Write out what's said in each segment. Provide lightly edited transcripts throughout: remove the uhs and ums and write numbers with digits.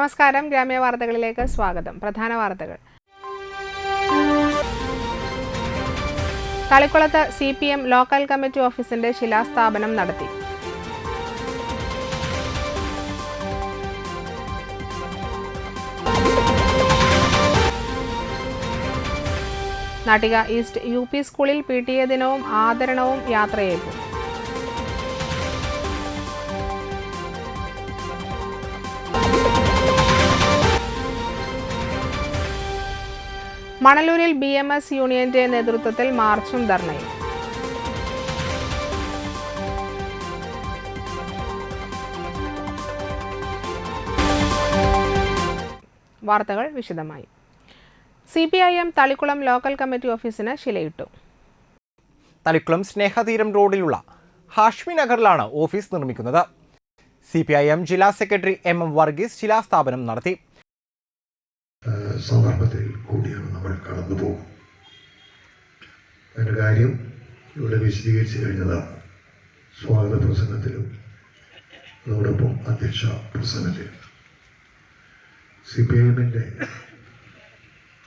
നമസ്കാരം, ഗ്രാമീയ വാർത്തകളിലേക്ക് സ്വാഗതം. പ്രധാന വാർത്തകൾ. തളിക്കുളത്ത് CPM ലോക്കൽ കമ്മിറ്റി ഓഫീസിന്റെ ശിലാസ്ഥാപനം നടത്തി. നാട്ടിക ഈസ്റ്റ് UP സ്കൂളിൽ PTA ദിനവും ആദരണവും യാത്രയേക്കും. മണലൂരിൽ BMS യൂണിയന്റെ നേതൃത്വത്തിൽ മാർച്ചും ധർണയും. വാർത്തകൾ വിശദമായി. CPIM തളിക്കുളം ലോക്കൽ കമ്മിറ്റി ഓഫീസിന് ശിലയിട്ടു. തളിക്കുളം സ്നേഹതീരം റോഡിലുള്ള ഹാഷ്മി നഗറിലാണ് ഓഫീസ് നിർമ്മിക്കുന്നത്. CPIM ജില്ലാ സെക്രട്ടറി MM വർഗീസ് ശിലാസ്ഥാപനം നടത്തി. സന്ദർഭത്തിൽ കൂടിയാണ് നമ്മൾ കടന്നു പോകും. അതിൻ്റെ കാര്യം ഇവിടെ വിശദീകരിച്ചു കഴിഞ്ഞതാണ് സ്വാഗത പ്രസംഗത്തിലും അതോടൊപ്പം അധ്യക്ഷ പ്രസംഗത്തിലും. CPIMന്റെ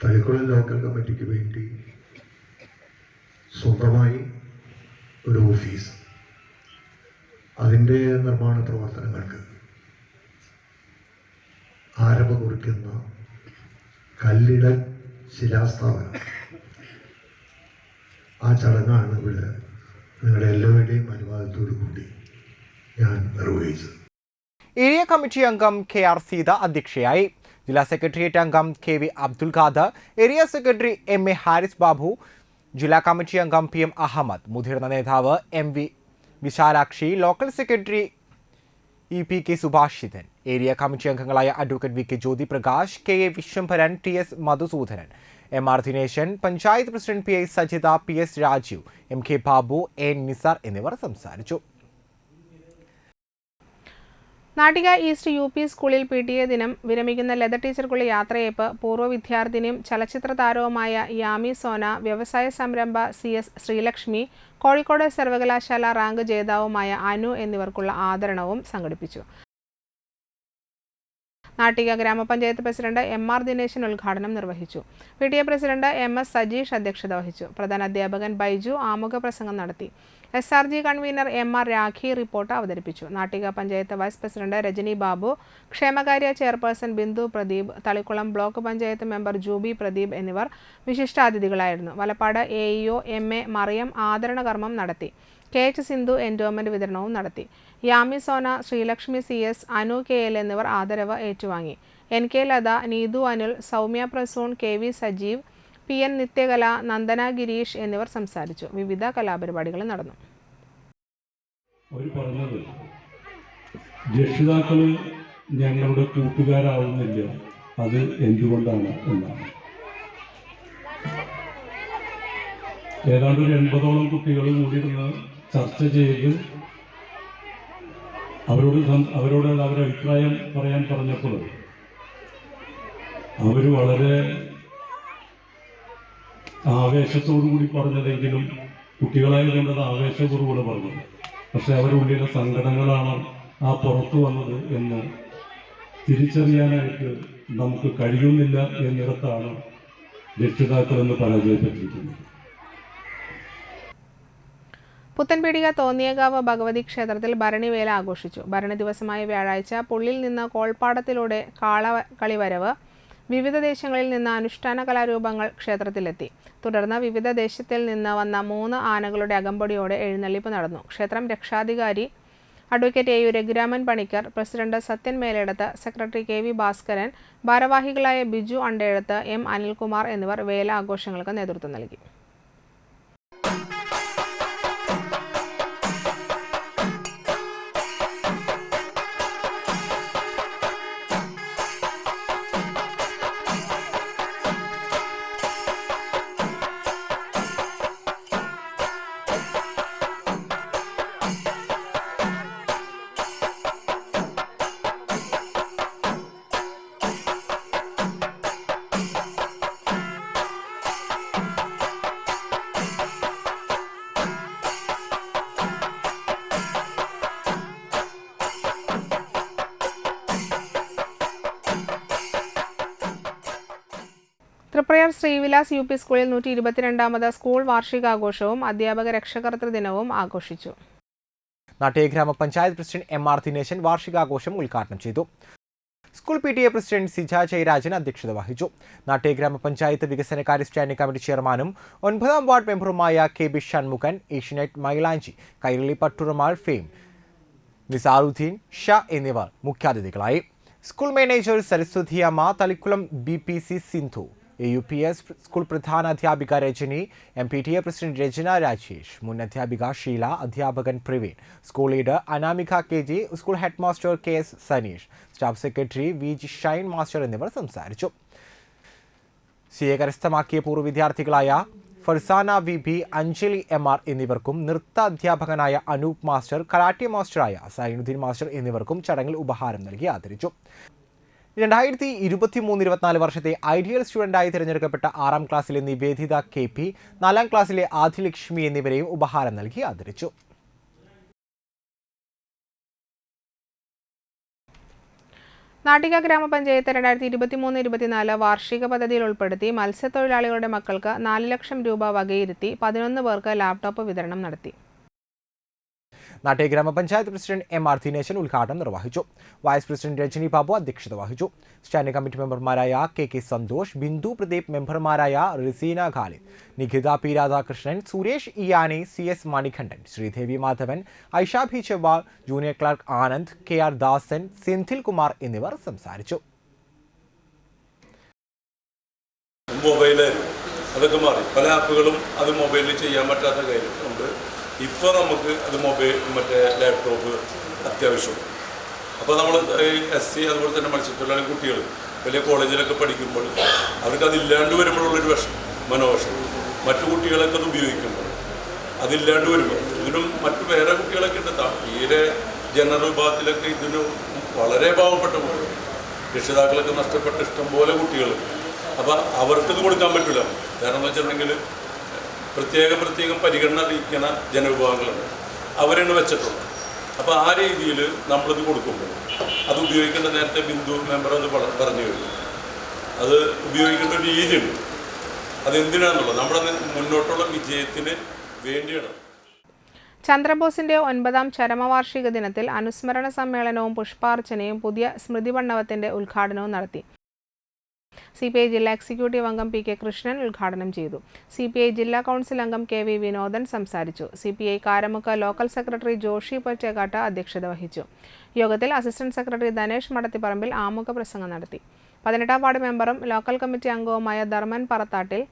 തളിക്കുളം ലോക്കൽ കമ്മിറ്റിക്ക് വേണ്ടി സ്വന്തമായി ഒരു ഓഫീസ്, അതിൻ്റെ നിർമ്മാണ പ്രവർത്തനങ്ങൾക്ക് ആരംഭം കുറിക്കുന്ന കല്ലിടൽ ശിലാസ്ഥാപനം, ആ ചടങ്ങാണ് ഇവിടെ നിങ്ങളുടെ എല്ലാവരുടെയും അനുവാദത്തോടു കൂടി ഞാൻ നിർവഹിച്ചത്. ഏരിയ കമ്മിറ്റി അംഗം KR സീത അധ്യക്ഷയായി. ജില്ലാ സെക്രട്ടേറിയറ്റ് അംഗം KV Abdul Khader, area secretary MA Haris Babu, ജില്ലാ കമ്മിറ്റി അംഗം PM അഹമ്മദ്, മുതിർന്ന നേതാവ് MV Vishalakshi, local secretary EPK Subhashithan, area committee അംഗങ്ങളായ advocate VK Jyothi Prakash, KA Vishwambharan, TS Madhusoodanan, MR Dineshan, panchayat president PI Sajitha, PS Rajeev, MK Babu, N Nisar എന്നിവർ സംസാരിച്ചു. നാട്ടിക ഈസ്റ്റ് UP സ്കൂളിൽ PTA ദിനം വിരമിക്കുന്ന ലത ടീച്ചർക്കുള്ള യാത്രയയപ്പ് പൂർവ്വ വിദ്യാർത്ഥിനിയും ചലച്ചിത്ര താരവുമായ യാമി സോന, വ്യവസായ സംരംഭ CS ശ്രീലക്ഷ്മി, കോഴിക്കോട് സർവകലാശാല റാങ്ക് ജേതാവുമായ അനു എന്നിവർക്കുള്ള ആദരണവും സംഘടിപ്പിച്ചു. നാട്ടിക ഗ്രാമപഞ്ചായത്ത് പ്രസിഡന്റ് MR ദിനേശൻ ഉദ്ഘാടനം നിർവഹിച്ചു. PTA പ്രസിഡന്റ് MS സജീഷ് അധ്യക്ഷത വഹിച്ചു. പ്രധാന അധ്യാപകൻ ബൈജു ആമുഖ പ്രസംഗം നടത്തി. SRG convener MR Rakhi report അവതരിപ്പിച്ചു. നാട്ടിക പഞ്ചായത്ത് വൈസ് പ്രസിഡന്റ് രജനി ബാബു, ക്ഷേമകാര്യ chairperson Bindu Pradeep, Thalikulam block panchayat member Juby Pradeep എന്നിവർ വിശിഷ്ടാതിഥികളായിരുന്നു. വലപ്പാട് AEO MA മറിയം ആദരണ കർമ്മം നടത്തി. KH സിന്ധു എൻഡോമെന്റ് വിതരണവും നടത്തി. യാമി സോന, ശ്രീലക്ഷ്മി CS, അനു KL എന്നിവർ ആദരവ് ഏറ്റുവാങ്ങി. NK Latha, Neethu Anil, Soumya Prasoon, KV Sajeev, PN Nithyakala, Nandana Girish എന്നിവർ സംസാരിച്ചു. വിവിധ കലാപരിപാടികൾ നടന്നു. അവർ പറഞ്ഞത് രക്ഷിതാക്കൾ ഞങ്ങളുടെ കൂട്ടുകാരാവുന്നില്ല, അത് എന്തുകൊണ്ടാണ് എന്നാണ്. ഏതാണ്ട് ഒരു 80ഓളം കുട്ടികൾ കൂടിയിരുന്ന് ചർച്ച ചെയ്ത് അവരോട് അവരുടെ അഭിപ്രായം പറയാൻ പറഞ്ഞപ്പോൾ അവർ വളരെ ആവേശത്തോടുകൂടി പറഞ്ഞതെങ്കിലും കുട്ടികളായതുകൊണ്ടത് ആവേശപൂർവ്വം പറഞ്ഞത്. പക്ഷെ അവരുള്ളിലെ സങ്കടങ്ങളാണ് ആ പുറത്തു വന്നത് എന്ന് തിരിച്ചറിയാനായിട്ട് നമുക്ക് കഴിയുന്നില്ല എന്നിടത്താണ് രക്ഷിതാക്കളെന്ന് പരാജയപ്പെട്ടിരിക്കുന്നത്. പുത്തൻപീടിക തോന്നിയകാവ് ഭഗവതി ക്ഷേത്രത്തിൽ ഭരണിവേല ആഘോഷിച്ചു. ഭരണി ദിവസമായ വ്യാഴാഴ്ച പുള്ളിൽ നിന്ന് കോൾപ്പാടത്തിലൂടെ കാളകളിവരവ്, വിവിധ ദേശങ്ങളിൽ നിന്ന് അനുഷ്ഠാന കലാരൂപങ്ങൾ ക്ഷേത്രത്തിലെത്തി. തുടർന്ന് വിവിധ ദേശത്തിൽ നിന്ന് വന്ന 3 ആനകളുടെ അകമ്പടിയോടെ എഴുന്നള്ളിപ്പ് നടന്നു. ക്ഷേത്രം രക്ഷാധികാരി advocate AU Raghuraman Panicker, president Sathyan Meledath, secretary KV Bhaskaran, ഭാരവാഹികളായ ബിജു അണ്ടേഴത്ത്, M അനിൽകുമാർ എന്നിവർ വേല ആഘോഷങ്ങൾക്ക് നേതൃത്വം നൽകി. തൃപ്രയാർ ശ്രീവിലാസ് UP സ്കൂളിൽ 122ാമത് സ്കൂൾ വാർഷികാഘോഷവും അധ്യാപക രക്ഷകർതൃ ദിനവും ആഘോഷിച്ചു. നാട്ടിക ഗ്രാമപഞ്ചായത്ത് പ്രസിഡന്റ് MR ദിനേശൻ വാർഷികാഘോഷം ഉദ്ഘാടനം ചെയ്തു. School PTA president Sija Jayarajan അധ്യക്ഷത വഹിച്ചു. നാട്ടിക ഗ്രാമപഞ്ചായത്ത് വികസനകാര്യ സ്റ്റാൻഡിംഗ് കമ്മിറ്റി ചെയർമാനും 9ാം വാർഡ് മെമ്പറുമായ KB ഷൺമുഖൻ, ഏഷ്യനെറ്റ് മൈലാഞ്ചി, കൈരളി പട്ടുറമാൾ ഫെയിം നിസാറുദ്ദീൻ ഷാ എന്നിവർ മുഖ്യാതിഥികളായി. School manager Saraswathi Amma, Thalikulam BPC Sindhu, AUPS school പ്രധാന അധ്യാപിക രജനി, MPTA പ്രസിഡന്റ് രചന രാജേഷ്, മുൻ അധ്യാപിക ഷീല, അധ്യാപകൻ Praveen, school leader Anamika KG, school head master KS Saneesh, staff secretary VG Shine master എന്നിവർ സംസാരിച്ചു. CA കരസ്ഥമാക്കിയ പൂർവ്വ വിദ്യാർത്ഥികളായ ഫർസാന VB, അഞ്ജലി MR എന്നിവർക്കും നൃത്ത അധ്യാപകനായ അനൂപ് മാസ്റ്റർ, കരാട്ടെ മാസ്റ്ററായ സൈനുദ്ദീൻ മാസ്റ്റർ എന്നിവർക്കും ചടങ്ങിൽ ഉപഹാരം നൽകി ആദരിച്ചു. 2023-24 വർഷത്തെ ഐഡിയൽ സ്റ്റുഡന്റായി തിരഞ്ഞെടുക്കപ്പെട്ട 6ാം ക്ലാസ്സിലെ നിവേദിത KP, 4ാം ക്ലാസ്സിലെ ആദിലക്ഷ്മി എന്നിവരെയും ഉപഹാരം നൽകി ആദരിച്ചു. നാട്ടിക ഗ്രാമപഞ്ചായത്ത് 2023-24 വാർഷിക പദ്ധതിയിൽ ഉൾപ്പെടുത്തി മത്സ്യത്തൊഴിലാളികളുടെ മക്കൾക്ക് 4 ലക്ഷം രൂപ വകയിരുത്തി 11 പേർക്ക് ലാപ്ടോപ്പ് വിതരണം നടത്തി. നാട്ടിക ഗ്രാമപഞ്ചായത്ത് പ്രസിഡന്റ് MR ദിനേശൻ ഉദ്ഘാടനം നിർവഹിച്ചു. വൈസ് പ്രസിഡന്റ് രജനി ബാബു അധ്യക്ഷത വഹിച്ചു. സ്റ്റാൻഡിംഗ് കമ്മിറ്റി മെമ്പർമാരായ KK സന്തോഷ്, ബിന്ദു പ്രദീപ്, മെമ്പർമാരായ റിസീന ഖാലിദ്, നിഖിത P രാധാകൃഷ്ണൻ, സുരേഷ് ഇയാനി, CS മണികണ്ഠൻ, ശ്രീദേവി മാധവൻ, ഐഷ ഭി ചെവാൾ, junior clerk Anand, KR Dasan, Senthil Kumar എന്നിവർ സംസാരിച്ചു. അതൊക്കെ മാറി, പല ആപ്പുകളും അത് മൊബൈലിൽ ചെയ്യാൻ പറ്റാത്ത കാര്യമുണ്ട്. ഇപ്പോൾ നമുക്ക് അത് ലാപ്ടോപ്പ് അത്യാവശ്യമാണ്. അപ്പോൾ നമ്മൾ SC അതുപോലെ തന്നെ മത്സ്യത്തൊഴിലാളി കുട്ടികൾ വലിയ കോളേജിലൊക്കെ പഠിക്കുമ്പോൾ അവർക്ക് അതില്ലാണ്ട് വരുമ്പോഴുള്ളൊരു മനോവിഷം, മറ്റു കുട്ടികളൊക്കെ അത് ഉപയോഗിക്കുമ്പോൾ അതില്ലാണ്ട് വരുമ്പോൾ ഇതിനും മറ്റു വേറെ കുട്ടികളൊക്കെ ഉണ്ട്. തീരെ ജനറൽ വിഭാഗത്തിലൊക്കെ ഇതിന് വളരെ പാവപ്പെട്ട കുട്ടികൾ, രക്ഷിതാക്കളൊക്കെ നഷ്ടപ്പെട്ട ഇഷ്ടംപോലെ കുട്ടികൾ. അപ്പോൾ അവർക്കിത് കൊടുക്കാൻ പറ്റില്ല. കാരണം എന്ന് വെച്ചിട്ടുണ്ടെങ്കിൽ പ്രത്യേകം പരിഗണന അറിയിക്കുന്ന ജനവിഭാഗങ്ങളുണ്ട്, അവരാണ് വെച്ചിട്ടുള്ളത്. അപ്പോൾ ആ രീതിയിൽ നമ്മളിത് കൊടുക്കുമ്പോൾ അത് ഉപയോഗിക്കേണ്ട, നേരത്തെ ബിന്ദു മെമ്പർ അത് പറഞ്ഞു കഴിഞ്ഞു, അത് ഉപയോഗിക്കേണ്ട ഒരു രീതിയുണ്ട്. അതെന്തിനാണെന്നുള്ളത് നമ്മുടെ മുന്നോട്ടുള്ള വിജയത്തിന് വേണ്ടിയാണ്. ചന്ദ്രബോസിന്റെ 9ാം ചരമവാർഷിക ദിനത്തിൽ അനുസ്മരണ സമ്മേളനവും പുഷ്പാർച്ചനയും പുതിയ സ്മൃതി മണ്ഡപത്തിന്റെ ഉദ്ഘാടനവും നടത്തി. CPI ജില്ലാ എക്സിക്യൂട്ടീവ് അംഗം PK കൃഷ്ണൻ ഉദ്ഘാടനം ചെയ്തു. CPI ജില്ലാ കൗൺസിൽ അംഗം KV വിനോദൻ സംസാരിച്ചു. CPI Karamuck local secretary Joshi Pottekkat അധ്യക്ഷത വഹിച്ചു. യോഗത്തിൽ അസിസ്റ്റന്റ് സെക്രട്ടറി ധനേഷ് മടത്തിപ്പറമ്പിൽ ആമുഖ പ്രസംഗം നടത്തി. 18ാം വാർഡ് മെമ്പറും ലോക്കൽ കമ്മിറ്റി അംഗവുമായ Dharman Parathattil,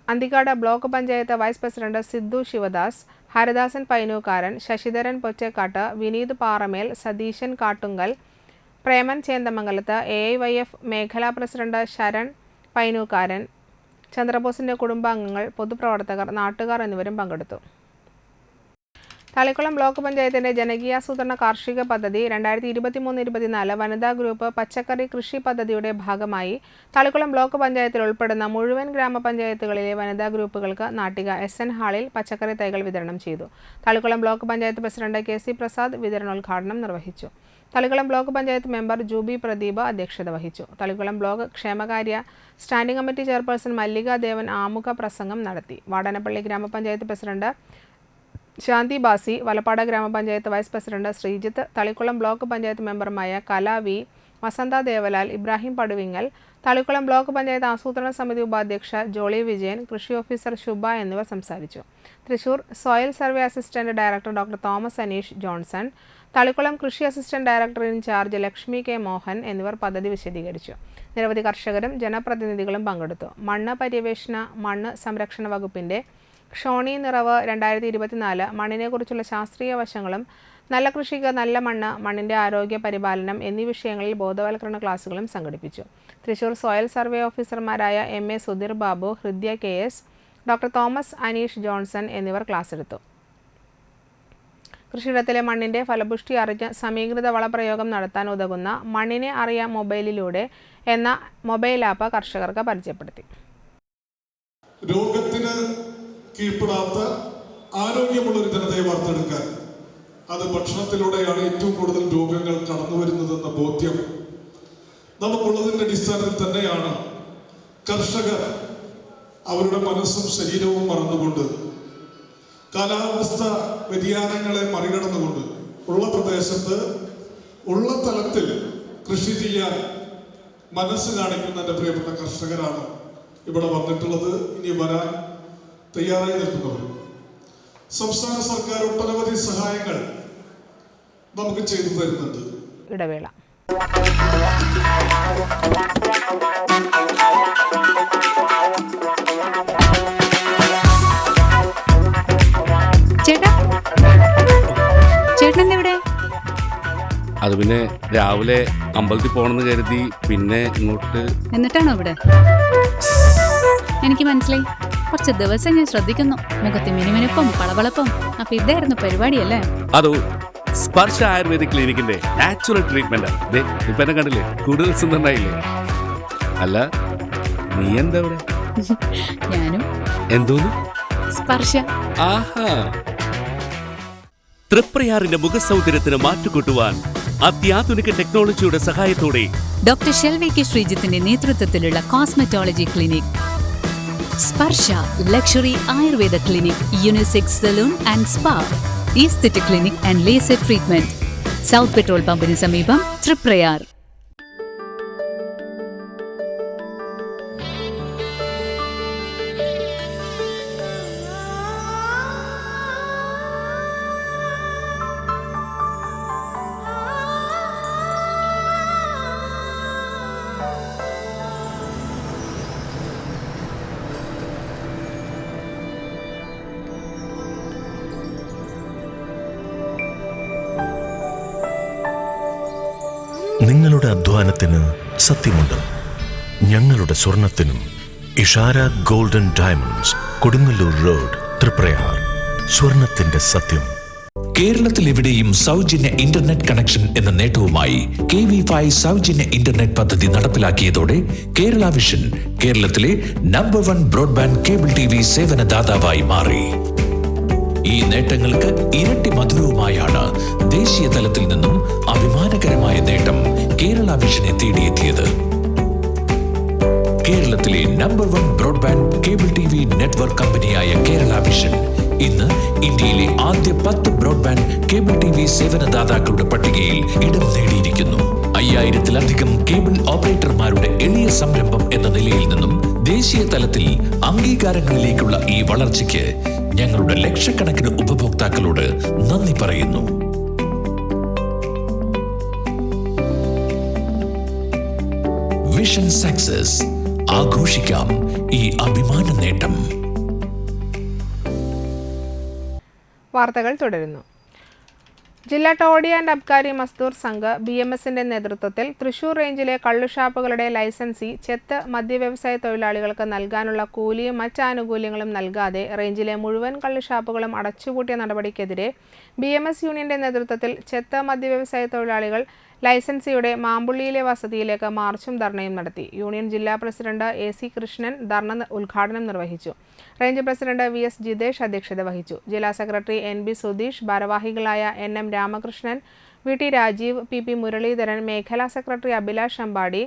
Anthikad block panchayat vice president Sidhu Sivadas, Haridasan Painookkaran, Sasidharan Pottekkat, Vineeth Paramel, Satheesan Kattungal, Preman Chenthamangalath, AIYF മേഖലാ പ്രസിഡന്റ് ശരൺ പൈനൂക്കാരൻ, ചന്ദ്രബോസിന്റെ കുടുംബാംഗങ്ങൾ, പൊതുപ്രവർത്തകർ, നാട്ടുകാർ എന്നിവരും പങ്കെടുത്തു. തളിക്കുളം ബ്ലോക്ക് പഞ്ചായത്തിന്റെ ജനകീയാസൂത്രണ കാർഷിക പദ്ധതി 2023-24 വനിതാ ഗ്രൂപ്പ് പച്ചക്കറി കൃഷി പദ്ധതിയുടെ ഭാഗമായി തളിക്കുളം ബ്ലോക്ക് പഞ്ചായത്തിൽ ഉൾപ്പെടുന്ന മുഴുവൻ ഗ്രാമപഞ്ചായത്തുകളിലെ വനിതാ ഗ്രൂപ്പുകൾക്ക് നാട്ടിക SN ഹാളിൽ പച്ചക്കറി തൈകൾ വിതരണം ചെയ്തു. Thalikulam block panchayat president KC Prasad വിതരണോദ്ഘാടനം നിർവഹിച്ചു. തളിക്കുളം ബ്ലോക്ക് പഞ്ചായത്ത് മെമ്പർ ജൂബി പ്രദീപ് അധ്യക്ഷത വഹിച്ചു. തളിക്കുളം ബ്ലോക്ക് ക്ഷേമകാര്യ standing committee chairperson Mallika Devan ആമുഖ പ്രസംഗം നടത്തി. വാടാനപ്പള്ളി ഗ്രാമപഞ്ചായത്ത് പ്രസിഡന്റ് ശാന്തി ബാസി, വലപ്പാട് ഗ്രാമപഞ്ചായത്ത് vice president Sreejith, Thalikulam block panchayat മെമ്പർമാരായ കല V, വസന്ത ദേവലാൽ, ഇബ്രാഹിം പടുവിങ്ങൽ, തളിക്കുളം ബ്ലോക്ക് പഞ്ചായത്ത് ആസൂത്രണ സമിതി ഉപാധ്യക്ഷ ജോളി വിജയൻ, കൃഷി ഓഫീസർ ശുഭ എന്നിവർ സംസാരിച്ചു. Thrissur soil survey assistant director doctor Thomas Aneesh Johnson, Thalikulam കൃഷി assistant director in charge Lakshmi K Mohan എന്നിവർ പദ്ധതി വിശദീകരിച്ചു. നിരവധി കർഷകരും ജനപ്രതിനിധികളും പങ്കെടുത്തു. മണ്ണ് പര്യവേഷണ മണ്ണ് സംരക്ഷണ വകുപ്പിന്റെ ക്ഷോണി നിറവ് 2024 മണ്ണിനെക്കുറിച്ചുള്ള ശാസ്ത്രീയ വശങ്ങളും നല്ല കൃഷിക്ക് നല്ല മണ്ണ്, മണ്ണിന്റെ ആരോഗ്യ പരിപാലനം എന്നീ വിഷയങ്ങളിൽ ബോധവൽക്കരണ ക്ലാസുകളും സംഘടിപ്പിച്ചു. തൃശൂർ സോയിൽ സർവേ ഓഫീസർമാരായ MA Sudheer Babu, Hridya KS, doctor Thomas Aneesh Johnson എന്നിവർ ക്ലാസ് എടുത്തു. കൃഷിയിടത്തിലെ മണ്ണിന്റെ ഫലപുഷ്ടി അറിഞ്ഞ് സമീകൃത വളപ്രയോഗം നടത്താൻ ഉതകുന്ന മണ്ണിനെ അറിയാം മൊബൈലിലൂടെ എന്ന മൊബൈൽ ആപ്പ് കർഷകർക്ക് പരിചയപ്പെടുത്തി. രോഗത്തിന് കീഴ്പ്പെടാത്ത ആരോഗ്യമുള്ള ഒരു ജനതയെ വാർത്തെടുക്കാൻ അത് ഭക്ഷണത്തിലൂടെയാണ് ഏറ്റവും കൂടുതൽ രോഗങ്ങൾ കടന്നു വരുന്നതെന്ന ബോധ്യം നമുക്കുള്ളതിൻ്റെ അടിസ്ഥാനത്തിൽ തന്നെയാണ് കർഷകർ അവരുടെ മനസ്സും ശരീരവും മറന്നുകൊണ്ട് കാലാവസ്ഥ വ്യതിയാനങ്ങളെ മറികടന്നുകൊണ്ട് ഉള്ള പ്രദേശത്ത് ഉള്ള തലത്തിൽ കൃഷി ചെയ്യാൻ മനസ്സ് കാണിക്കുന്ന എൻ്റെ പ്രിയപ്പെട്ട കർഷകരാണ് ഇവിടെ വന്നിട്ടുള്ളത്. ഇനി വരാൻ തയ്യാറായി നിൽക്കുന്നവർ. സംസ്ഥാന സർക്കാർ ഒട്ടനവധി സഹായങ്ങൾ നമുക്ക് ചെയ്തു തരുന്നുണ്ട്. ഇടവേള. ചേട്ടൻ എവിടെ? അത് പിന്നെ രാവിലെ അമ്പലത്തിൽ പോകണമെന്ന് കരുതി പിന്നെ ഇങ്ങോട്ട്. എന്നിട്ടാണോ ഇവിടെ? എനിക്ക് മനസ്സിലായി. കുറച്ച് ദിവസം ഞാൻ ശ്രദ്ധിക്കുന്നു. മുഖത്ത് മിനുമിനുപ്പും പളവളപ്പും. അപ്പൊ ഇതായിരുന്നു പരിപാടിയല്ലേ? അതോ സ്പർശ ആയുർവേദിക് ക്ലിനിക്കിന്റെ നാച്ചുറൽ ട്രീറ്റ്മെന്റ്. ഇപ്പൊ എന്നെ കണ്ടില്ലേ, കൂടുതൽ സുന്ദരനായില്ലേ? അല്ല, നീ എന്താ ഇവിടെ? ഞാനും. എന്തോന്നു? സ്പർശ. ആഹാ. തൃപ്രയാറിന്റെ മുഖസൗന്ദര്യത്തിന് മാറ്റുകൂട്ടുവാൻ അത്യാധുനിക ടെക്നോളജിയുടെ സഹായത്തോടെ ഡോക്ടർ ഷെൽവി കെ ശ്രീജിത്തിന്റെ നേതൃത്വത്തിലുള്ള cosmetology clinic Sparsha luxury Ayurveda clinic, unisex salon and spa, aesthetic clinic and laser treatment, south petrol പമ്പിന് സമീപം, തൃപ്രയാർ. നിങ്ങളുടെ അധ്വാനത്തിന് സത്യമുണ്ട്. ഞങ്ങളുടെ സ്വർണത്തിനും. Ishara golden diamonds, Kodungallur road, Triprayar. സ്വർണത്തിന്റെ സത്യം. കേരളത്തിൽ എവിടെയും സൗജന്യ ഇന്റർനെറ്റ് കണക്ഷൻ എന്ന നേട്ടവുമായി KV5 സൗജന്യ ഇന്റർനെറ്റ് പദ്ധതി നടപ്പിലാക്കിയതോടെ കേരള വിഷൻ കേരളത്തിലെ നമ്പർ 1 ബ്രോഡ്ബാൻഡ് കേബിൾ TV സേവനദാതാവായി മാറി. ഈ നേട്ടങ്ങൾക്ക് ഇരട്ടി മധുരവുമായാണ് ദേശീയ തലത്തിൽ നിന്നും അഭിമാനകരമായ നേട്ടം കേരള വിഷനെ തേടിയെത്തിയത്. കേരളത്തിലെ number 1 broadband cable TV network കമ്പനിയായ കേരള വിഷൻ ഇന്ന് ഇന്ത്യയിലെ ആദ്യ 10 ബ്രോഡ്ബാൻഡ് കേബിൾ TV സേവനദാതാക്കളുടെ പട്ടികയിൽ ഇടം നേടിയിരിക്കുന്നു. 5000-ലധികം കേബിൾ ഓപ്പറേറ്റർമാരുടെ എളിയ സംരംഭം എന്ന നിലയിൽ നിന്നും ദേശീയ തലത്തിൽ അംഗീകാരങ്ങളിലേക്കുള്ള ഈ വളർച്ചയ്ക്ക് ഞങ്ങളുടെ ലക്ഷക്കണക്കിന് ഉപഭോക്താക്കളോട് നന്ദി പറയുന്നു. Vision success. ആഘോഷിക്കാം ഈ അഭിമാന നേട്ടം. വാർത്തകൾ തുടരുന്നു. ജില്ലാ ടോഡി ആൻഡ് അബ്കാരി മസ്ദൂർ സംഘ് BMSന്റെ നേതൃത്വത്തിൽ തൃശൂർ റേഞ്ചിലെ കള്ളുഷാപ്പുകളുടെ ലൈസൻസി ചെത്ത് മദ്യവ്യവസായ തൊഴിലാളികൾക്ക് നൽകാനുള്ള കൂലിയും മറ്റ് ആനുകൂല്യങ്ങളും നൽകാതെ റേഞ്ചിലെ മുഴുവൻ കള്ളുഷാപ്പുകളും അടച്ചുപൂട്ടിയ നടപടിക്കെതിരെ BMS യൂണിയന്റെ നേതൃത്വത്തിൽ ചെത്ത് മദ്യവ്യവസായ തൊഴിലാളികൾ ലൈസൻസിയുടെ മാമ്പുള്ളിയിലെ വസതിയിലേക്ക് മാർച്ചും ധർണയും നടത്തി. യൂണിയൻ ജില്ലാ പ്രസിഡന്റ് AC കൃഷ്ണൻ ധർണ ഉദ്ഘാടനം നിർവഹിച്ചു. റേഞ്ച് പ്രസിഡന്റ് VS ജിതേഷ് അധ്യക്ഷത വഹിച്ചു. ജില്ലാ സെക്രട്ടറി NB സുധീഷ്, ഭാരവാഹികളായ NM Ramakrishnan, VT Rajeev, PP Muraleedharan, മേഖലാ secretary Abhilash Ambadi,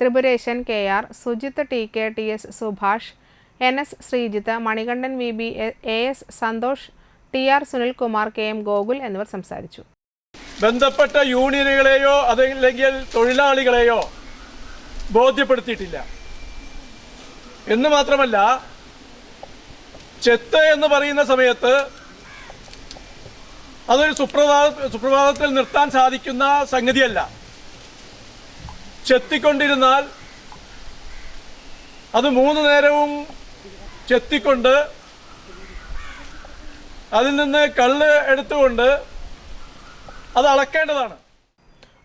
Thripureshan KR, Sujith TK, TS Subhash, NS Sreejith, Manikandan VB, AS Santhosh, TR Sunilkumar, KM Gokul എന്നിവർ സംസാരിച്ചു. ബന്ധപ്പെട്ട യൂണിയനുകളെയോ അതല്ലെങ്കിൽ തൊഴിലാളികളെയോ ബോധ്യപ്പെടുത്തിയിട്ടില്ല എന്ന് മാത്രമല്ല, ചെത്ത് എന്ന് പറയുന്ന സമയത്ത് അതൊരു സുപ്രഭാതത്തിൽ നിർത്താൻ സാധിക്കുന്ന സംഗതിയല്ല. ചെത്തിക്കൊണ്ടിരുന്നാൽ അത് 3 നേരവും ചെത്തിക്കൊണ്ട് അതിൽ നിന്ന് കള്ള് എടുത്തുകൊണ്ട് അത് അളക്കേണ്ടതാണ്.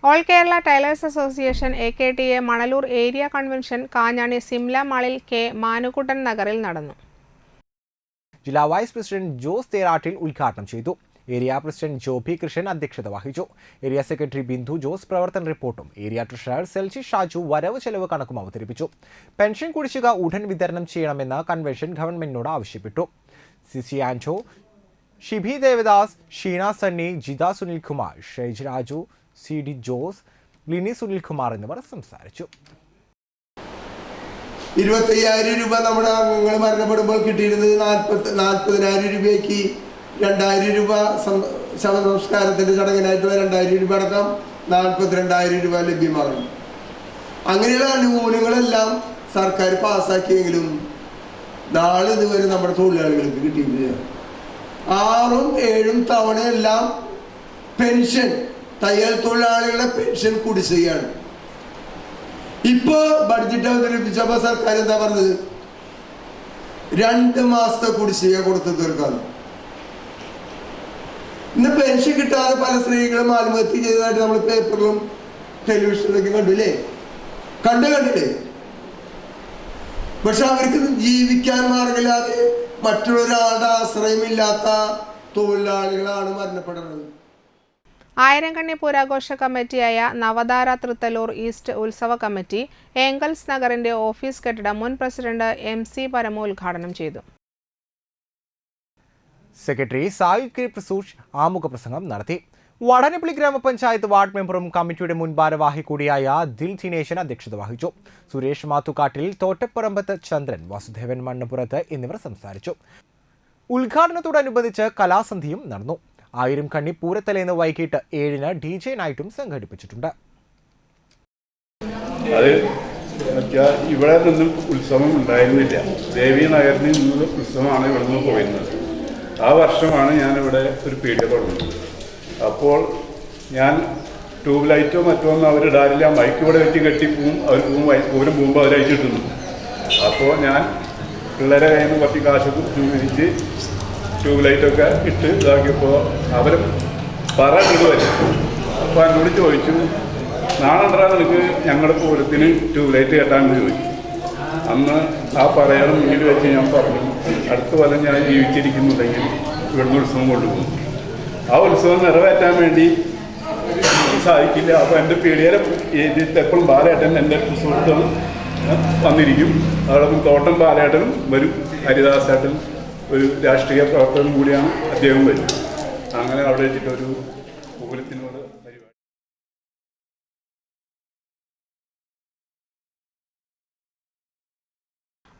All Kerala tailors association AKTA Manalur area convention Kanjani Simla മാളിൽ K മാനുക്കുട്ടൻ നഗറിൽ നടന്നു. ജില്ലാ വൈസ് പ്രസിഡന്റ് ജോസ് തേരാട്ടിൽ ഉദ്ഘാടനം ചെയ്തു. ഏരിയ പ്രസിഡന്റ് ജോബി കൃഷ്ണൻ അധ്യക്ഷത വഹിച്ചു. ഏരിയ സെക്രട്ടറി ബിന്ദു ജോസ് പ്രവർത്തന റിപ്പോർട്ടും ഏരിയ ട്രഷറർ സെൽസി ഷാജു വരവ് ചെലവ് കണക്കും അവതരിപ്പിച്ചു. പെൻഷൻ കുടിശ്ശിക ഉടൻ വിതരണം ചെയ്യണമെന്ന് കൺവെൻഷൻ ഗവൺമെന്റിനോട് ആവശ്യപ്പെട്ടു. CC ആന്റോ, ഷിബി ദേവദാസ്, ഷീന സണ്ണി, ജിത സുനിൽകുമാർ, ഷൈജ് രാജു, CD ജോസ്, ലിനി സുനിൽകുമാർ എന്നിവർ സംസാരിച്ചു. 25,000 രൂപ നമ്മുടെ അംഗങ്ങൾ മരണപ്പെടുമ്പോൾ കിട്ടിയിരുന്നത് 40,000 രൂപയ്ക്ക് 2,000 രൂപ ശവസംസ്കാരത്തിൻ്റെ ചടങ്ങിനായിട്ടുള്ള 2,000 രൂപ അടക്കം 42,000 രൂപ ലഭ്യമാകും. അങ്ങനെയുള്ള ആനുകൂല്യങ്ങളെല്ലാം സർക്കാർ പാസ്സാക്കിയെങ്കിലും നാളെ ഇതുവരെ നമ്മുടെ തൊഴിലാളികൾക്ക് കിട്ടിയിട്ടില്ല. 6-7 തവണയെല്ലാം പെൻഷൻ, തയ്യൽ തൊഴിലാളികളുടെ പെൻഷൻ കുടിശ്ശികയാണ്. ഇപ്പൊ ബഡ്ജറ്റ് അവതരിപ്പിച്ചപ്പോൾ സർക്കാർ എന്താ പറഞ്ഞത്? 2 മാസത്തെ കുടിശ്ശിക കൊടുത്തു തീർക്കാണ്. ഇന്ന് പെൻഷൻ കിട്ടാതെ പല സ്ത്രീകളും ആത്മഹത്യ ചെയ്തതായിട്ട് നമ്മൾ പേപ്പറിലും ടെലിവിഷനിലൊക്കെ കണ്ടില്ലേ? പക്ഷെ അവർക്ക് ജീവിക്കാൻ മാർഗമില്ലാതെ മറ്റുള്ളൊരാളുടെ ആശ്രയമില്ലാത്ത തൊഴിലാളികളാണ് മരണപ്പെടുന്നത്. ആയിരംകണ്ണി പൂരാഘോഷ കമ്മിറ്റിയായ നവധാര തൃത്തല്ലൂർ ഈസ്റ്റ് ഉത്സവ കമ്മിറ്റി ഏംഗൽസ് നഗറിന്റെ ഓഫീസ് കെട്ടിടം മുൻ പ്രസിഡന്റ് MC പരമു ഉദ്ഘാടനം ചെയ്തു. സെക്രട്ടറി സായുധ് കെ പ്രസൂഷ് ആമുഖ പ്രസംഗം നടത്തി. വടനപ്പള്ളി ഗ്രാമപഞ്ചായത്ത് വാർഡ് മെമ്പറും കമ്മിറ്റിയുടെ മുൻ ഭാരവാഹി കൂടിയായ ദിൽ ദിനേശൻ അധ്യക്ഷത വഹിച്ചു. സുരേഷ് മാത്തുകാട്ടിൽ, തോട്ടപ്പറമ്പത്ത് ചന്ദ്രൻ, വാസുദേവൻ മണ്ണപ്പുറത്ത് എന്നിവർ സംസാരിച്ചു. ഉദ്ഘാടനത്തോടനുബന്ധിച്ച് കലാസന്ധിയും നടന്നു. 1000 കണ്ണി പൂരത്തലേന്ന് വൈകിട്ട് 7-ന് DJ നൈറ്റും സംഘടിപ്പിച്ചിട്ടുണ്ട്. ഇവിടെ നിന്നും ഉത്സവം ഉണ്ടായിരുന്നില്ല. ദേവി നഗറിൽ നിന്നുള്ള ഉത്സവമാണ് ഇവിടെ നിന്ന് പോയിരുന്നത്. ആ വർഷമാണ് ഞാനിവിടെ ഒരു പീഠ തുടങ്ങുന്നത്. അപ്പോൾ ഞാൻ ട്യൂബ് ലൈറ്റോ മറ്റോ ഒന്നും അവരിടാറില്ല. മൈക്ക് ഇവിടെ വെച്ച് കെട്ടിപ്പോവും. അവർ പൂരം പോകുമ്പോൾ അവരയച്ചിട്ടുന്നു. അപ്പോൾ ഞാൻ പിള്ളേരെ കയ്യിൽ നിന്ന് കുറച്ച് കാശൊക്കെ ഉപയോഗിച്ച് ട്യൂബ് ലൈറ്റൊക്കെ ഇട്ട് ഇതാക്കിയപ്പോൾ അവർ പറഞ്ഞിട്ട് വരും. അപ്പോൾ എന്നോട് ചോദിച്ചു, നാളെ നിനക്ക് ഞങ്ങളുടെ പൂരത്തിന് ട്യൂബ് ലൈറ്റ് കെട്ടാമെന്ന് ചോദിച്ചു. അന്ന് ആ പറയാനും മുന്നിൽ വെച്ച് ഞാൻ പറഞ്ഞു, അടുത്ത കൊല്ലം ഞാൻ ജീവിച്ചിരിക്കുന്നുണ്ടെങ്കിൽ ഇവിടുന്ന് ഉത്സവം കൊണ്ടുപോകും. ആ ഉത്സവം നിറവേറ്റാൻ വേണ്ടി സാധിക്കില്ല. അപ്പോൾ എൻ്റെ പീടികയിലെ എപ്പോഴും ബാലേട്ടൻ എൻ്റെ സുഹൃത്തും വന്നിരിക്കും. അവിടെ തോട്ടം ബാലേട്ടനും വരും. ഹരിദാസേട്ടൻ ഒരു രാഷ്ട്രീയ പ്രവർത്തനം കൂടിയാണ്, അദ്ദേഹം വരും. അങ്ങനെ അവിടെ വെച്ചിട്ടൊരു പൂരത്തിനോട് പരിപാടി.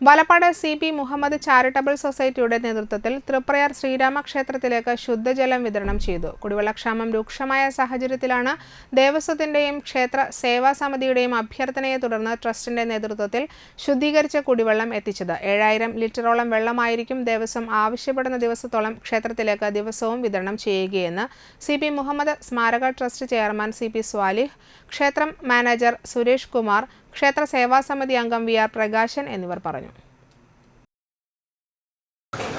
വലപ്പാട് CP മുഹമ്മദ് ചാരിറ്റബിൾ സൊസൈറ്റിയുടെ നേതൃത്വത്തിൽ തൃപ്രയാർ ശ്രീരാമക്ഷേത്രത്തിലേക്ക് ശുദ്ധജലം വിതരണം ചെയ്തു. കുടിവെള്ളക്ഷാമം രൂക്ഷമായ സാഹചര്യത്തിലാണ് ദേവസ്വത്തിന്റെയും ക്ഷേത്ര സേവാ സമിതിയുടെയും അഭ്യർത്ഥനയെ തുടർന്ന് ട്രസ്റ്റിന്റെ നേതൃത്വത്തിൽ ശുദ്ധീകരിച്ച കുടിവെള്ളം എത്തിച്ചത്. 7000 ലിറ്ററോളം വെള്ളമായിരിക്കും ദേവസ്വം ആവശ്യപ്പെടുന്ന ദിവസത്തോളം ക്ഷേത്രത്തിലേക്ക് ദിവസവും വിതരണം ചെയ്യുകയെന്ന് CP മുഹമ്മദ് സ്മാരക ട്രസ്റ്റ് ചെയർമാൻ CP സ്വാലിഹ്, ക്ഷേത്രം മാനേജർ സുരേഷ് കുമാർ, ക്ഷേത്ര സേവാ സമിതി അംഗം VR പ്രകാശൻ എന്നിവർ പറഞ്ഞു.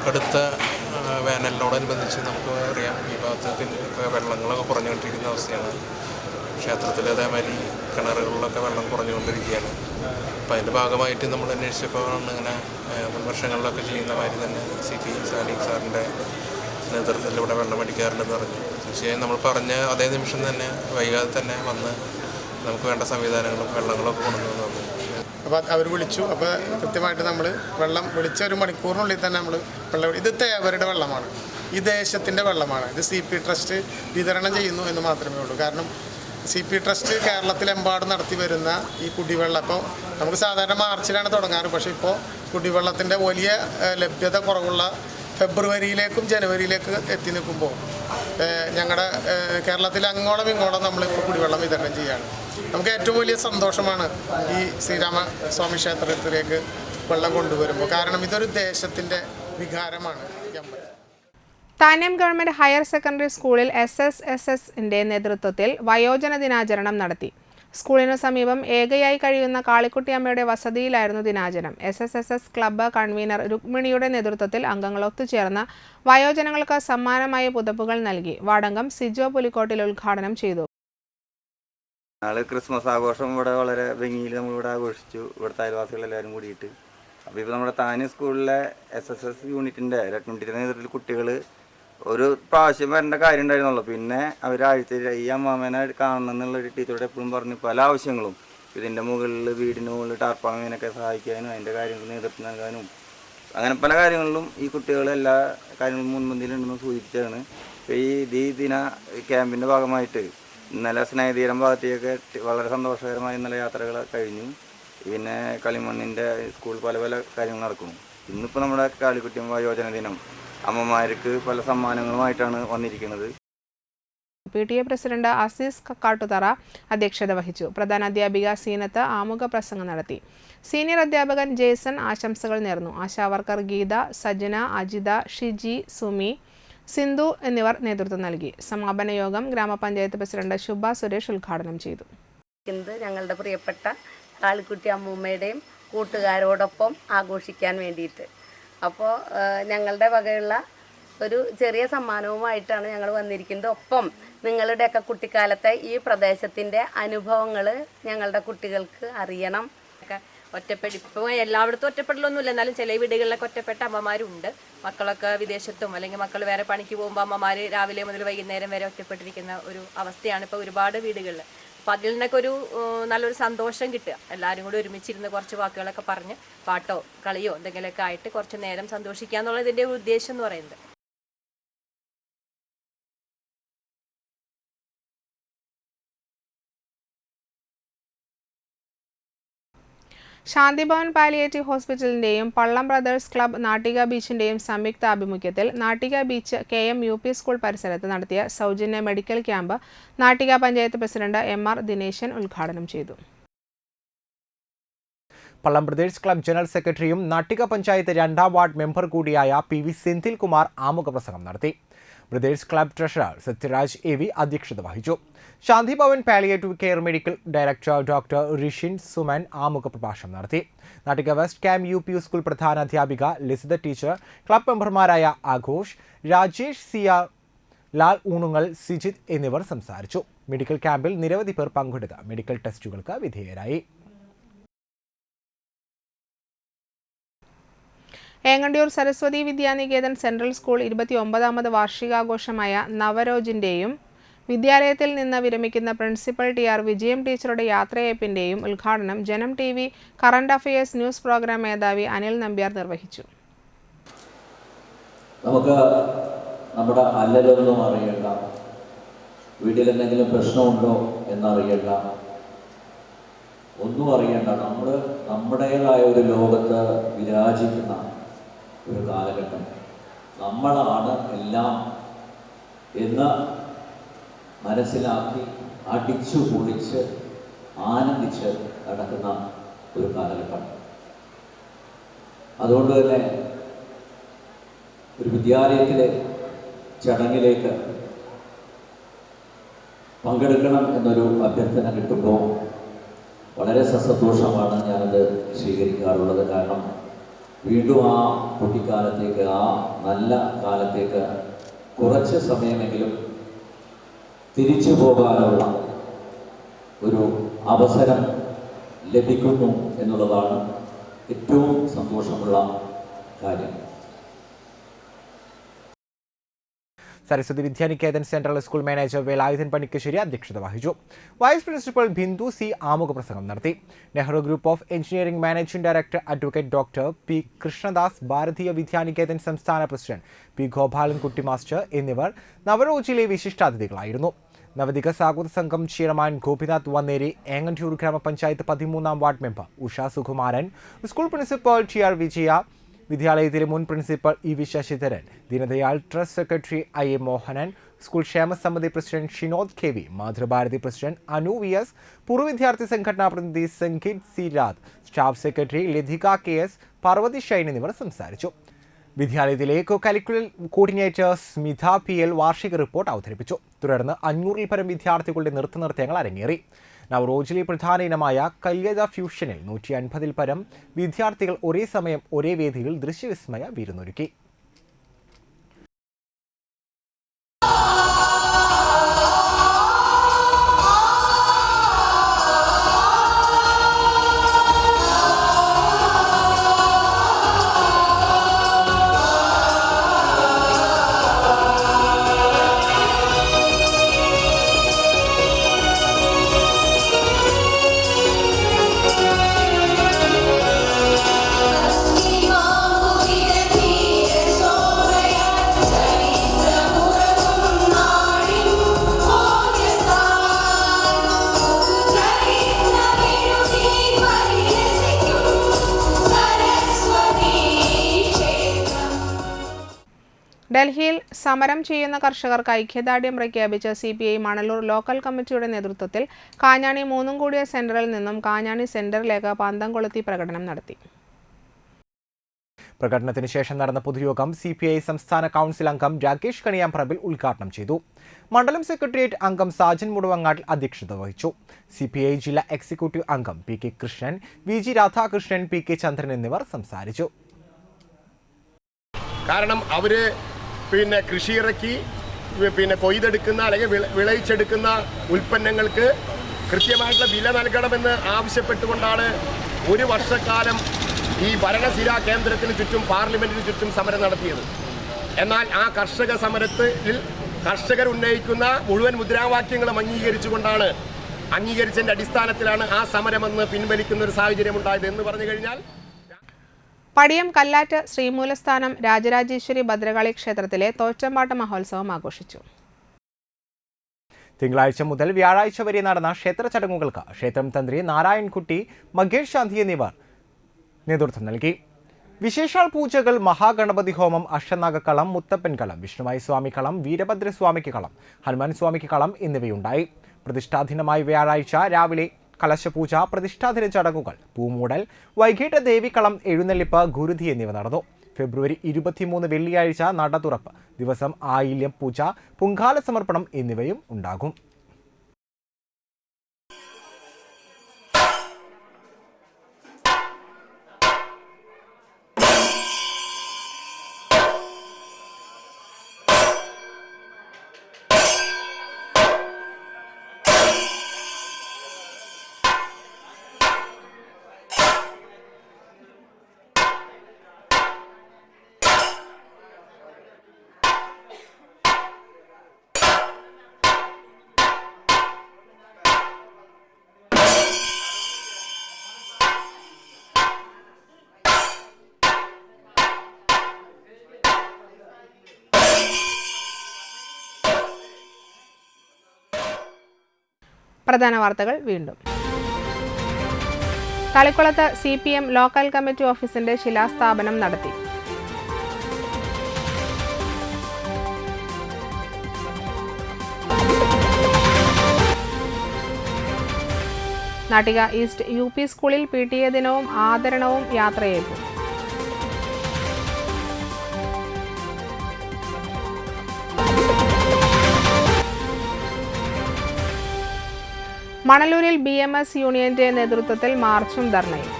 അടുത്ത വേനലിനോടനുബന്ധിച്ച് നമുക്ക് അറിയാം, ഈ ഭാഗത്തിൽ ഇപ്പോൾ വെള്ളങ്ങളൊക്കെ കുറഞ്ഞുകൊണ്ടിരിക്കുന്ന അവസ്ഥയാണ്. ക്ഷേത്രത്തിൽ അതേമാതിരി കിണറുകളിലൊക്കെ വെള്ളം കുറഞ്ഞുകൊണ്ടിരിക്കുകയാണ്. അപ്പോൾ അതിൻ്റെ ഭാഗമായിട്ട് നമ്മൾ അന്വേഷിച്ചപ്പോൾ ഇങ്ങനെ മുൻ വർഷങ്ങളിലൊക്കെ ചെയ്യുന്ന മാതിരി തന്നെ CP സാലിഹ് സാറിൻ്റെ നേതൃത്വത്തിൽ ഇവിടെ വെള്ളം അടിക്കാറുണ്ടെന്ന് പറഞ്ഞു. തീർച്ചയായും നമ്മൾ പറഞ്ഞ അതേ നിമിഷം തന്നെ വൈകാതെ തന്നെ വന്ന് നമുക്ക് വേണ്ട സംവിധാനങ്ങളും വെള്ളങ്ങളൊക്കെ കൊണ്ടുവന്നു തന്നു. അപ്പോൾ അവർ വിളിച്ചു. അപ്പോൾ കൃത്യമായിട്ട് നമ്മൾ വെള്ളം വിളിച്ച 1 മണിക്കൂറിനുള്ളിൽ തന്നെ നമ്മൾ വെള്ളം, ഇത് തേവരുടെ വെള്ളമാണ്, ഈ ദേശത്തിൻ്റെ വെള്ളമാണ്. ഇത് CP ട്രസ്റ്റ് വിതരണം ചെയ്യുന്നു എന്ന് മാത്രമേ ഉള്ളൂ. കാരണം CP ട്രസ്റ്റ് കേരളത്തിലെമ്പാടും നടത്തി വരുന്ന ഈ കുടിവെള്ളം, ഇപ്പോൾ നമുക്ക് സാധാരണ മാർച്ചിലാണ് തുടങ്ങാറ്. പക്ഷേ ഇപ്പോൾ കുടിവെള്ളത്തിൻ്റെ വലിയ ലഭ്യത കുറവുള്ള ഫെബ്രുവരിയിലേക്കും ജനുവരിയിലേക്ക് എത്തി നിൽക്കുമ്പോൾ ഞങ്ങളുടെ കേരളത്തിൽ അങ്ങോളം ഇങ്ങോളം നമ്മളിപ്പോൾ കുടിവെള്ളം വിതരണം ചെയ്യുകയാണ്. നമുക്ക് ഏറ്റവും വലിയ സന്തോഷമാണ് ഈ ശ്രീരാമസ്വാമി ക്ഷേത്രത്തിലേക്ക് വെള്ളം കൊണ്ടുവരുമ്പോൾ. കാരണം ഇതൊരു ദേശത്തിൻ്റെ വികാരമാണ് ഈ അമ്പലം. താന്യം ഗവൺമെന്റ് ഹയർ സെക്കൻഡറി സ്കൂളിൽ SSSSന്റെ നേതൃത്വത്തിൽ വയോജന ദിനാചരണം നടത്തി. സ്കൂളിനു സമീപം ഏകയായി കഴിയുന്ന കാളിക്കുട്ടിയമ്മയുടെ വസതിയിലായിരുന്നു ദിനാചരണം. SSSS ക്ലബ്ബ് കൺവീനർ രുക്മിണിയുടെ നേതൃത്വത്തിൽ അംഗങ്ങൾ ഒത്തുചേർന്ന് വയോജനങ്ങൾക്ക് സമ്മാനമായ പുതപ്പുകൾ നൽകി. വാർഡംഗം സിജോ പുലിക്കോട്ടിൽ ഉദ്ഘാടനം ചെയ്തു. ക്രിസ്മസ് ആഘോഷം ഇവിടെ വളരെ ഭംഗിയിൽ നമ്മളിവിടെ ആഘോഷിച്ചു, ഇവിടുത്തെ അയൽവാസികളെല്ലാവരും കൂടിയിട്ട്. അപ്പോൾ ഇപ്പോൾ നമ്മുടെ താന്യം സ്കൂളിലെ SSS യൂണിറ്റിൻ്റെ രുക്മിണിയുടെ നേതൃത്വത്തിൽ കുട്ടികൾ ഒരു പ്രാവശ്യം വരേണ്ട കാര്യം ഉണ്ടായിരുന്നുള്ളൂ. പിന്നെ അവരാഴ്ച ഈ അമ്മാമേനെ കാണണം എന്നുള്ളൊരു ടീച്ചറോട് എപ്പോഴും പറഞ്ഞു പല ആവശ്യങ്ങളും. ഇതിൻ്റെ മുകളിൽ വീടിന് മുകളിൽ ടാർപ്പാമേനൊക്കെ സഹായിക്കാനും അതിൻ്റെ കാര്യങ്ങൾ നേതൃത്വം നൽകാനും അങ്ങനെ പല കാര്യങ്ങളിലും ഈ കുട്ടികൾ എല്ലാ കാര്യങ്ങളും മുൻപന്തിയിലുണ്ടെന്ന് സൂചിപ്പിച്ചതാണ്. ഇപ്പോൾ ഈ ദിന ക്യാമ്പിൻ്റെ ഭാഗമായിട്ട് ഇന്നലെ സ്നേഹതീരം ഭാഗത്തേക്ക് വളരെ സന്തോഷകരമായി ഇന്നലെ യാത്രകൾ കഴിഞ്ഞു. പിന്നെ കളിമണ്ണിൻ്റെ സ്കൂൾ പല പല കാര്യങ്ങൾ നടക്കുന്നു. ഇന്നിപ്പോൾ നമ്മുടെ കാലിക്കുട്ടി വയോജന ദിനം അമ്മമാർക്ക് പല സമ്മാനങ്ങളുമായിട്ടാണ് വന്നിരിക്കുന്നത്. PTA പ്രസിഡന്റ് അസീസ് കക്കാട്ടുതറ അധ്യക്ഷത വഹിച്ചു. പ്രധാന അധ്യാപിക സീനത്ത് ആമുഖ പ്രസംഗം നടത്തി. സീനിയർ അധ്യാപകൻ ജേസൺ ആശംസകൾ നേർന്നു. ആശാവർക്കർ ഗീത, സജന, അജിത, ഷിജി, സുമി, സിന്ധു എന്നിവർ നേതൃത്വം നൽകി. സമാപന യോഗം ഗ്രാമപഞ്ചായത്ത് പ്രസിഡന്റ് ശുഭ സുരേഷ് ഉദ്ഘാടനം ചെയ്തു. ഞങ്ങളുടെ പ്രിയപ്പെട്ട കാളിക്കുട്ടി അമ്മൂമ്മയുടെയും കൂട്ടുകാരോടൊപ്പം ആഘോഷിക്കാൻ വേണ്ടിയിട്ട് അപ്പോൾ ഞങ്ങളുടെ വകയുള്ള ഒരു ചെറിയ സമ്മാനവുമായിട്ടാണ് ഞങ്ങൾ വന്നിരിക്കുന്നത്. ഒപ്പം നിങ്ങളുടെയൊക്കെ കുട്ടിക്കാലത്തെ ഈ പ്രദേശത്തിൻ്റെ അനുഭവങ്ങൾ ഞങ്ങളുടെ കുട്ടികൾക്ക് അറിയണം. ഇപ്പോൾ എല്ലായിടത്തും ഒറ്റപ്പെടലൊന്നുമില്ല, എന്നാലും ചില വീടുകളിലൊക്കെ ഒറ്റപ്പെട്ട അമ്മമാരുണ്ട്. മക്കളൊക്കെ വിദേശത്തും അല്ലെങ്കിൽ മക്കൾ വേറെ പണിക്ക് പോകുമ്പോൾ അമ്മമാർ രാവിലെ മുതൽ വൈകുന്നേരം വരെ ഒറ്റപ്പെട്ടിരിക്കുന്ന ഒരു അവസ്ഥയാണ് ഇപ്പോൾ ഒരുപാട് വീടുകളിൽ. അപ്പോൾ അതിൽ നിന്നൊക്കെ ഒരു നല്ലൊരു സന്തോഷം കിട്ടുക. എല്ലാവരും കൂടി ഒരുമിച്ചിരുന്ന് കുറച്ച് വാക്കുകളൊക്കെ പറഞ്ഞ് പാട്ടോ കളിയോ എന്തെങ്കിലുമൊക്കെ ആയിട്ട് കുറച്ച് നേരം സന്തോഷിക്കുക എന്നുള്ളതിൻ്റെ ഒരു ഉദ്ദേശം എന്ന് പറയുന്നത്. ശാന്തിഭവൻ പാലിയേറ്റീവ് ഹോസ്പിറ്റലിൻ്റെയും പള്ളം ബ്രദേഴ്സ് ക്ലബ്ബ് നാട്ടിക ബീച്ചിൻ്റെയും സംയുക്ത ആഭിമുഖ്യത്തിൽ Nattika beach KM UP school പരിസരത്ത് നടത്തിയ സൗജന്യ medical camp Nattika panchayat president MR Dineshan ഉദ്ഘാടനം ചെയ്തു. പള്ളം ബ്രദേഴ്സ് ക്ലബ്ബ് ജനറൽ സെക്രട്ടറിയും നാട്ടിക പഞ്ചായത്ത് 2ാം വാർഡ് മെമ്പർ കൂടിയായ PV സെന്തിൽകുമാർ ആമുഖ പ്രസംഗം നടത്തി. Brothers club treasurer Sathyaraj AV അധ്യക്ഷത വഹിച്ചു. Shanti Bhavan palliative care medical director doctor Rishin Suman ആമുഖ പ്രഭാഷണം നടത്തി. Nattika west camp UP school പ്രധാന അധ്യാപിക ലിസിത ടീച്ചർ, ക്ലബ്ബ് മെമ്പർമാരായ ആഘോഷ്, രാജേഷ്, സിയ, ലാൽ ഊണുങ്ങൽ, സിജിത് എന്നിവർ സംസാരിച്ചു. മെഡിക്കൽ ക്യാമ്പിൽ നിരവധി പേർ പങ്കെടുത്ത് മെഡിക്കൽ ടെസ്റ്റുകൾക്ക് വിധേയരായി. ഏങ്ങണ്ടിയൂർ സരസ്വതി വിദ്യാനികേതൻ സെൻട്രൽ സ്കൂൾ 29ാമത് വാർഷികാഘോഷമായ നവരോജിൻ്റെയും വിദ്യാലയത്തിൽ നിന്ന് വിരമിക്കുന്ന പ്രിൻസിപ്പൽ TR വിജയം ടീച്ചറുടെ യാത്രയയപ്പിൻ്റെയും ഉദ്ഘാടനം Janam TV current affairs news programme മേധാവി അനിൽ നമ്പ്യാർ നിർവഹിച്ചു. നമുക്ക് നമ്മുടെ അല്ലലൊന്നും അറിയണ്ട, വീട്ടിലെന്തെങ്കിലും പ്രശ്നമുണ്ടോ എന്നറിയണ്ട, ഒന്നും അറിയണ്ട. നമ്മൾ നമ്മുടേതായ ഒരു ലോകത്ത് വിരാജിക്കുന്ന ഒരു കാലഘട്ടം. നമ്മളാണ് എല്ലാം എന്ന് മനസ്സിലാക്കി അടിച്ചു പൊളിച്ച് ആനന്ദിച്ച് നടക്കുന്ന ഒരു കാലഘട്ടം. അതുകൊണ്ട് തന്നെ ഒരു വിദ്യാലയത്തിലെ ചടങ്ങിലേക്ക് പങ്കെടുക്കണം എന്നൊരു അഭ്യർത്ഥന കിട്ടുമ്പോൾ വളരെ സസന്തോഷമാണ് ഞാനത് സ്വീകരിക്കാറുള്ളത്. കാരണം വീണ്ടും ആ കുട്ടിക്കാലത്തേക്ക്, ആ നല്ല കാലത്തേക്ക് കുറച്ച് സമയമെങ്കിലും തിരിച്ചു പോകാനുള്ള ഒരു അവസരം ലഭിക്കുന്നു എന്നുള്ളതാണ് ഏറ്റവും സന്തോഷമുള്ള കാര്യം. Saraswathi Vidyaniketan central school manager Velayudhan Panikkassery അധ്യക്ഷത വഹിച്ചു. വൈസ് പ്രിൻസിപ്പൽ ബിന്ദു C ആമുഖ പ്രസംഗം നടത്തി. Nehru group of engineering managing director advocate doctor P Krishnadas, Bharatiya Vidyaniketan സംസ്ഥാന പ്രസിഡന്റ് P ഗോപാലൻകുട്ടി മാസ്റ്റർ എന്നിവർ നവരോജിലെ വിശിഷ്ടാതിഥികളായിരുന്നു. നവതിക സ്വാഗത സംഘം ചെയർമാൻ ഗോപിനാഥ് വന്നേരി, ഏങ്ങണ്ടിയൂർ ഗ്രാമപഞ്ചായത്ത് 13ാം ward member Usha Sukumaran, school principal TR Vijaya, വിദ്യാലയത്തിലെ മുൻ principal EV Sasidharan, Deendayal trust secretary IA Mohanan, school ക്ഷേമസമിതി president Shinod KV, Mathrubharathi president Anu VS, പൂർവ്വ വിദ്യാർത്ഥി സംഘടനാ പ്രതിനിധി സംഗീത് C രാത്, staff secretary Lathika KS, Parvathy Shine എന്നിവർ സംസാരിച്ചു. വിദ്യാലയത്തിലെ കരിക്കുലർ കോർഡിനേറ്റർ സ്മിത PL വാർഷിക റിപ്പോർട്ട് അവതരിപ്പിച്ചു. തുടർന്ന് 500-ൽ പരം വിദ്യാർത്ഥികളുടെ നൃത്തനൃത്യങ്ങൾ അരങ്ങേറി. നവറോജിലെ പ്രധാന ഇനമായ കല്യത ഫ്യൂഷനിൽ 150-ൽ പരം വിദ്യാർത്ഥികൾ ഒരേ സമയം ഒരേ വേദിയിൽ ദൃശ്യവിസ്മയ വിരുന്നൊരുക്കി. Asti mangu ഡൽഹിയിൽ സമരം ചെയ്യുന്ന കർഷകർക്ക് ഐക്യദാർഢ്യം പ്രഖ്യാപിച്ച CPI മണലൂർ ലോക്കൽ കമ്മിറ്റിയുടെ നേതൃത്വത്തിൽ കാഞ്ഞാണി മൂന്നുംകൂടിയ സെന്ററിൽ നിന്നും കാഞ്ഞാണി സെന്ററിലേക്ക് പന്തം കൊളുത്തി പ്രകടനം നടത്തി. പ്രകടനത്തിന് ശേഷം നടന്ന പൊതുയോഗം CPI സംസ്ഥാന കൗൺസിൽ അംഗം രാകേഷ് കണിയാംപ്രബിൽ ഉദ്ഘാടനം ചെയ്തു. മണ്ഡലം സെക്രട്ടേറിയറ്റ് അംഗം സാജൻ മുടവങ്ങാട്ടിൽ അധ്യക്ഷത വഹിച്ചു. CPI ജില്ലാ എക്സിക്യൂട്ടീവ് അംഗം PK Krishnan, VG Radhakrishnan, PK ചന്ദ്രൻ എന്നിവർ സംസാരിച്ചു. കാരണം അവര് കൃഷി ഇറക്കി കൊയ്തെടുക്കുന്ന അല്ലെങ്കിൽ വിളയിച്ചെടുക്കുന്ന ഉൽപ്പന്നങ്ങൾക്ക് കൃത്യമായിട്ടുള്ള വില നൽകണമെന്ന് ആവശ്യപ്പെട്ടുകൊണ്ടാണ് ഒരു വർഷക്കാലം ഈ ഭരണസിരാ കേന്ദ്രത്തിന് ചുറ്റും പാർലമെന്റിന് ചുറ്റും സമരം നടത്തിയത്. എന്നാൽ ആ കർഷക സമരത്തിൽ കർഷകർ ഉന്നയിക്കുന്ന മുഴുവൻ മുദ്രാവാക്യങ്ങളും അംഗീകരിച്ചതിന്റെ അടിസ്ഥാനത്തിലാണ് ആ സമരമെന്ന് പിൻവലിക്കുന്ന ഒരു സാഹചര്യം ഉണ്ടായത് എന്ന് പറഞ്ഞു കഴിഞ്ഞാൽ പടിയം കല്ലാറ്റ് ശ്രീമൂലസ്ഥാനം രാജരാജേശ്വരി ഭദ്രകാളി ക്ഷേത്രത്തിലെ തോറ്റമ്പാട്ട മഹോത്സവം ആഘോഷിച്ചു. തിങ്കളാഴ്ച മുതൽ വ്യാഴാഴ്ച വരെ നടന്ന ക്ഷേത്ര ചടങ്ങുകൾക്ക് ക്ഷേത്രം തന്ത്രി നാരായൺകുട്ടി, മകേഷ് ശാന്തി എന്നിവർ നേതൃത്വം നൽകി. വിശേഷാൽ പൂജകൾ മഹാഗണപതി ഹോമം, അഷ്ടനാഗക്കളം, മുത്തപ്പൻകളം, വിഷ്ണുവായി സ്വാമിക്കളം, വീരഭദ്രസ്വാമിക്ക് കളം, ഹനുമാൻ സ്വാമിക്ക് കളം എന്നിവയുണ്ടായി. പ്രതിഷ്ഠാദിനമായി വ്യാഴാഴ്ച രാവിലെ കലശപൂജ, പ്രതിഷ്ഠാദിന ചടങ്ങുകൾ, പൂമൂടൽ, വൈകിട്ട് ദേവിക്കളം, എഴുന്നള്ളിപ്പ്, ഗുരുതി എന്നിവ നടന്നു. ഫെബ്രുവരി 23 വെള്ളിയാഴ്ച നട തുറപ്പ് ദിവസം ആയില്യം പൂജ, പൊങ്കാല സമർപ്പണം എന്നിവയും ഉണ്ടാകും. പ്രധാന വാർത്തകൾ വീണ്ടും. തളിക്കുളത്ത് CPM ലോക്കൽ കമ്മിറ്റി ഓഫീസിന്റെ ശിലാസ്ഥാപനം നടത്തി. നാട്ടിക ഈസ്റ്റ് UP സ്കൂളിൽ PTA ദിനവും ആദരണവും യാത്രയേറ്റു. മണലൂരിൽ BMS യൂണിയന്റെ നേതൃത്വത്തിൽ മാർച്ചും ധർണയും.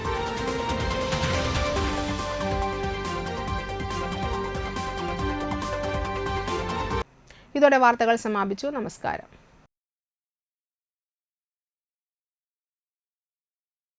ഇതോടെ വാർത്തകൾ സമാപിച്ചു. നമസ്കാരം.